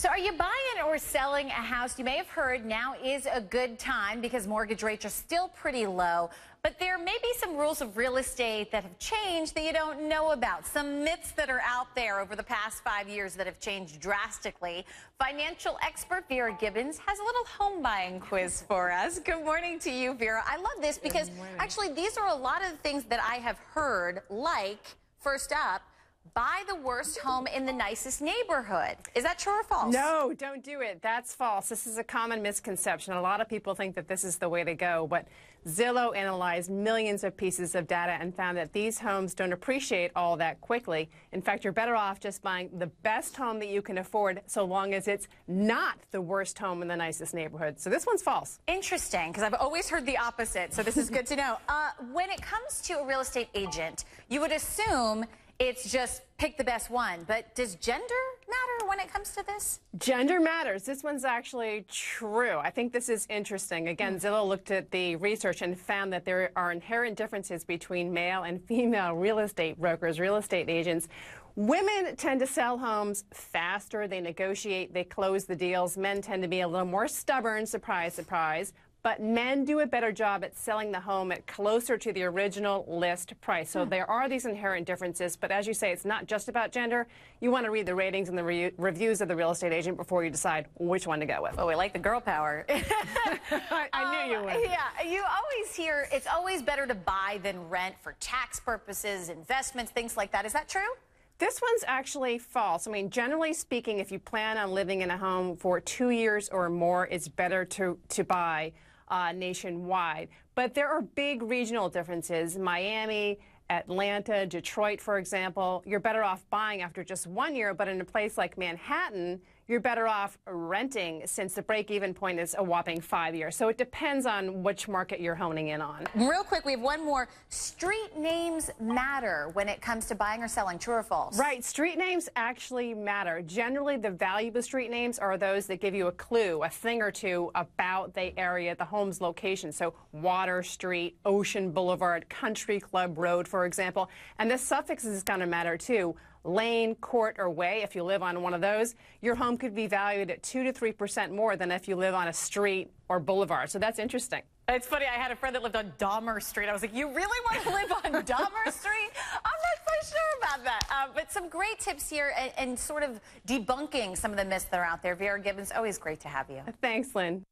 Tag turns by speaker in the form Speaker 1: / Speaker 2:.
Speaker 1: So are you buying or selling a house? You may have heard now is a good time because mortgage rates are still pretty low. But there may be some rules of real estate that have changed that you don't know about. Some myths that are out there over the past 5 years that have changed drastically. Financial expert Vera Gibbons has a little home buying quiz for us. Good morning to you, Vera. I love this because actually these are a lot of the things that I have heard, like, first up, buy the worst home in the nicest neighborhood. Is that true or false?
Speaker 2: No, don't do it. That's false. This is a common misconception. A lot of people think that this is the way to go, but Zillow analyzed millions of pieces of data and found that these homes don't appreciate all that quickly. In fact, you're better off just buying the best home that you can afford so long as it's not the worst home in the nicest neighborhood. So this one's false.
Speaker 1: Interesting, because I've always heard the opposite, so this is good to know. When it comes to a real estate agent, you would assume it's just pick the best one. But does gender matter when it comes to this?
Speaker 2: Gender matters. This one's actually true. I think this is interesting. Again, Zillow looked at the research and found that there are inherent differences between male and female real estate brokers, real estate agents. Women tend to sell homes faster. They negotiate. They close the deals. Men tend to be a little more stubborn, surprise, surprise. But men do a better job at selling the home at closer to the original list price. So there are these inherent differences. But as you say, it's not just about gender. You want to read the ratings and the reviews of the real estate agent before you decide which one to go with.
Speaker 1: Oh, we like the girl power.
Speaker 2: I knew you would.
Speaker 1: Yeah, you always hear it's always better to buy than rent for tax purposes, investments, things like that. Is that true?
Speaker 2: This one's actually false. I mean, generally speaking, if you plan on living in a home for 2 years or more, it's better to buy nationwide. But there are big regional differences. Miami, Atlanta, Detroit, for example, you're better off buying after just 1 year, but in a place like Manhattan, you're better off renting since the break-even point is a whopping 5 years. So it depends on which market you're honing in on.
Speaker 1: Real quick, we have one more. Street names matter when it comes to buying or selling, true or false?
Speaker 2: Right. Street names actually matter. Generally, the valuable street names are those that give you a clue, a thing or two about the area, the home's location. So Water Street, Ocean Boulevard, Country Club Road, for example. And the suffix is going to matter, too. Lane, court, or way, if you live on one of those, your home could be valued at 2 to 3% more than if you live on a street or boulevard. So that's interesting.
Speaker 1: It's funny, I had a friend that lived on Dahmer Street. I was like, you really want to live on Dahmer Street? I'm not quite sure about that. But some great tips here and sort of debunking some of the myths that are out there. Vera Gibbons, always great to have you.
Speaker 2: Thanks, Lynn.